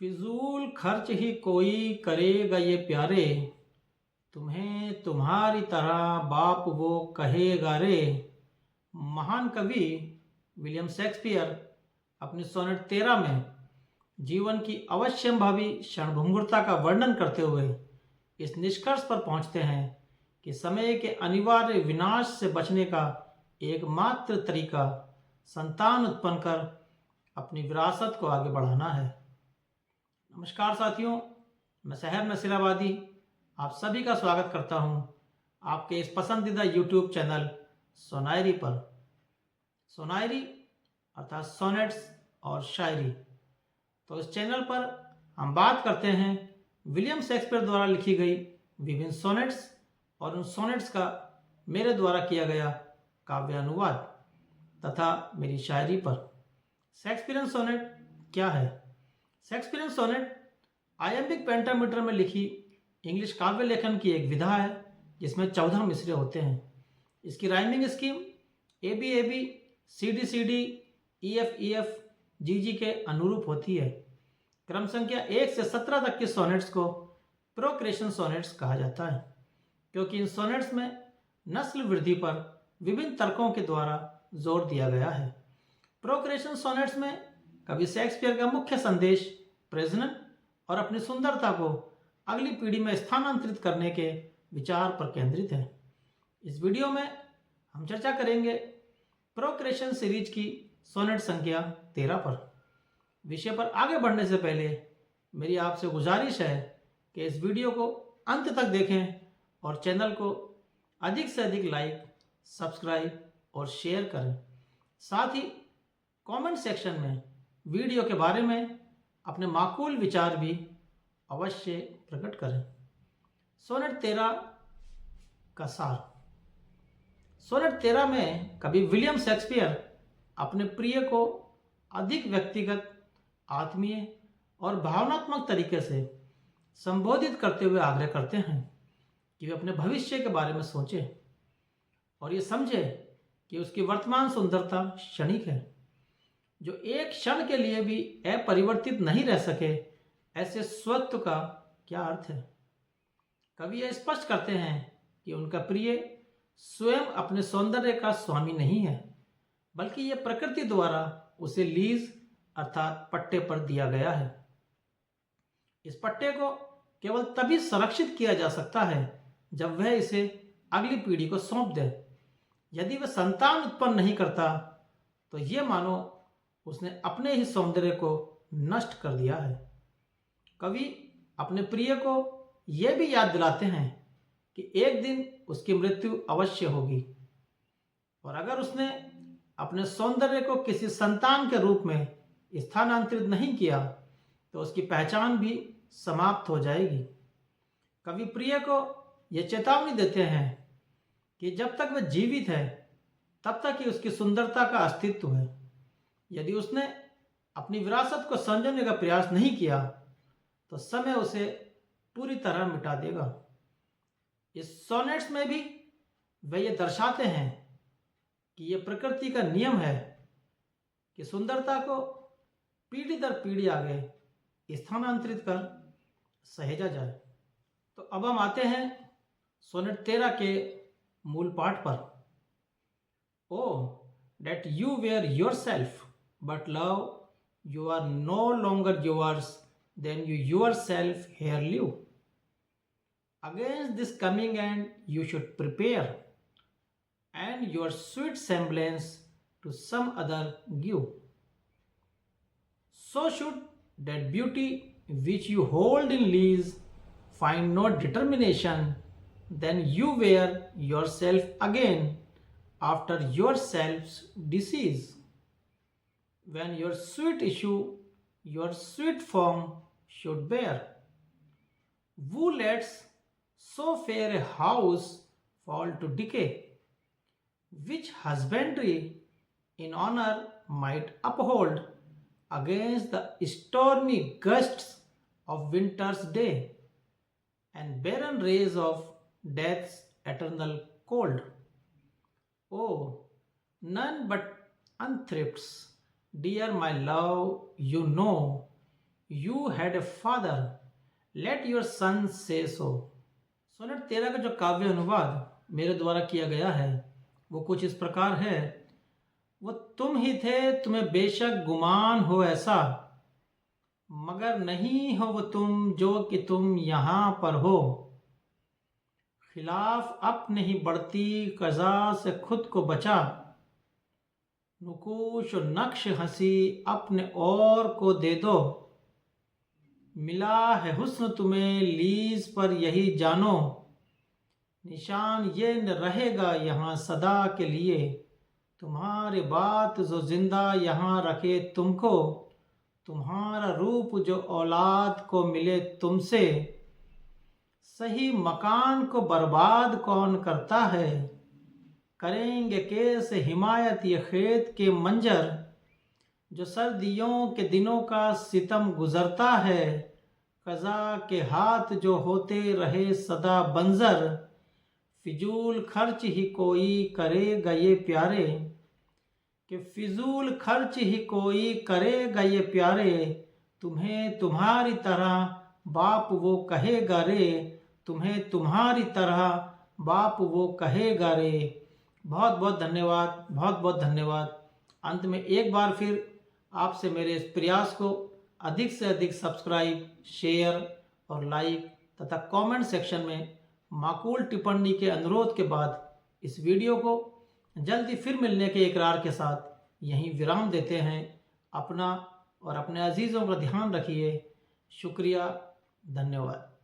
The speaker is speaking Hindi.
फिजूल खर्च ही कोई करेगा ये प्यारे, तुम्हें तुम्हारी तरह बाप वो कहेगा रे। महान कवि विलियम शेक्सपियर अपनी सोनेट 13 में जीवन की अवश्यंभावी क्षणभंगुरता का वर्णन करते हुए इस निष्कर्ष पर पहुंचते हैं कि समय के अनिवार्य विनाश से बचने का एकमात्र तरीका संतान उत्पन्न कर अपनी विरासत को आगे बढ़ाना है। नमस्कार साथियों, मैं शहर नसीराबादी आप सभी का स्वागत करता हूं आपके इस पसंदीदा YouTube चैनल सोनायरी पर। सोनायरी अर्थात सोनेट्स और शायरी। तो इस चैनल पर हम बात करते हैं विलियम शेक्सपियर द्वारा लिखी गई विभिन्न सोनेट्स और उन सोनेट्स का मेरे द्वारा किया गया काव्य अनुवाद तथा मेरी शायरी पर। शेक्सपियरन सोनेट क्या है? शेक्सपियरन सोनेट आयम्बिक पेंटामीटर में लिखी इंग्लिश काव्य लेखन की एक विधा है जिसमें 14 मिसरे होते हैं। इसकी rhyming scheme ABAB, CD EF GG के अनुरूप होती है। क्रम संख्या 1 से 17 तक के सोनेट्स को प्रोक्रेशन सोनेट्स कहा जाता है, क्योंकि इन सोनेट्स में नस्ल वृद्धि पर विभिन्न तर्कों के द्वारा जोर दिया गया है। प्रोक्रेशन सोनेट्स में कवि शेक्सपियर का मुख्य संदेश प्रजनन और अपनी सुंदरता को अगली पीढ़ी में स्थानांतरित करने के विचार पर केंद्रित है। इस वीडियो में हम चर्चा करेंगे प्रोक्रेशन सीरीज की सोनेट संख्या 13 पर। विषय पर आगे बढ़ने से पहले मेरी आपसे गुजारिश है कि इस वीडियो को अंत तक देखें और चैनल को अधिक से अधिक लाइक, सब्सक्राइब और शेयर करें। साथ ही कमेंट सेक्शन में वीडियो के बारे में अपने माकूल विचार भी अवश्य प्रकट करें। सोनेट 13 का सार। सोनेट 13 में कवि विलियम शेक्सपियर अपने प्रिय को अधिक व्यक्तिगत, आत्मीय और भावनात्मक तरीके से संबोधित करते हुए आग्रह करते हैं कि वे अपने भविष्य के बारे में सोचें और ये समझे कि उसकी वर्तमान सुंदरता क्षणिक है, जो एक क्षण के लिए भी अपरिवर्तित नहीं रह सके। ऐसे स्वत्व का क्या अर्थ है? कवि यह स्पष्ट करते हैं कि उनका प्रिय स्वयं अपने सौंदर्य का स्वामी नहीं है, बल्कि यह प्रकृति द्वारा उसे लीज अर्थात पट्टे पर दिया गया है। इस पट्टे को केवल तभी संरक्षित किया जा सकता है जब वह इसे अगली पीढ़ी को सौंप दे। यदि वह संतान उत्पन्न नहीं करता तो यह मानो उसने अपने ही सौंदर्य को नष्ट कर दिया है। कवि अपने प्रिय को यह भी याद दिलाते हैं कि एक दिन उसकी मृत्यु अवश्य होगी, और अगर उसने अपने सौंदर्य को किसी संतान के रूप में स्थानांतरित नहीं किया तो उसकी पहचान भी समाप्त हो जाएगी। कवि प्रिय को यह चेतावनी देते हैं कि जब तक वह जीवित है तब तक ही उसकी सुंदरता का अस्तित्व है। यदि उसने अपनी विरासत को संजोने का प्रयास नहीं किया तो समय उसे पूरी तरह मिटा देगा। इस सोनेट्स में भी वे ये दर्शाते हैं कि यह प्रकृति का नियम है कि सुंदरता को पीढ़ी दर पीढ़ी आगे स्थानांतरित कर सहेजा जाए। तो अब हम आते हैं सोनेट 13 के मूल पाठ पर। ओ that you were yourself, but love you are no longer yours than you yourself here live. Against this coming end you should prepare, and your sweet semblance to some other give. So should that beauty which you hold in lease find no determination, then you were yourself again after yourself's disease. When your sweet issue, your sweet form should bear. Who lets so fair a house fall to decay, which husbandry in honor might uphold against the stormy gusts of winter's day and barren rays of death's eternal cold. Oh, none but unthrifts, dear my love, you know, You had a father, let your son say so. Sonnet 13 का जो काव्य अनुवाद मेरे द्वारा किया गया है वो कुछ इस प्रकार है। वो तुम ही थे, तुम्हें बेशक गुमान हो ऐसा, मगर नहीं हो वो तुम जो कि तुम यहाँ पर हो। खिलाफ अपने ही बढ़ती कज़ा से खुद को बचा, नुकूश और नक्श हंसी अपने और को दे दो। मिला है हुस्न तुम्हें लीज पर यही जानो, निशान ये न रहेगा यहाँ सदा के लिए। तुम्हारी बात जो जिंदा यहाँ रखे तुमको, तुम्हारा रूप जो औलाद को मिले तुमसे। सही मकान को बर्बाद कौन करता है, करेंगे कैसे हिमायत ये खेत के मंजर। जो सर्दियों के दिनों का सितम गुजरता है, कज़ा के हाथ जो होते रहे सदा बंजर। फिजूल खर्च ही कोई करेगा ये प्यारे, कि फिजूल खर्च ही कोई करेगा ये प्यारे। तुम्हें तुम्हारी तरह बाप वो कहेगा रे, तुम्हें तुम्हारी तरह बाप वो कहेगा रे। बहुत बहुत धन्यवाद, बहुत बहुत धन्यवाद। अंत में एक बार फिर आपसे मेरे इस प्रयास को अधिक से अधिक सब्सक्राइब, शेयर और लाइक तथा कमेंट सेक्शन में माकूल टिप्पणी के अनुरोध के बाद इस वीडियो को जल्दी फिर मिलने के इकरार के साथ यहीं विराम देते हैं। अपना और अपने अजीज़ों का ध्यान रखिए। शुक्रिया, धन्यवाद।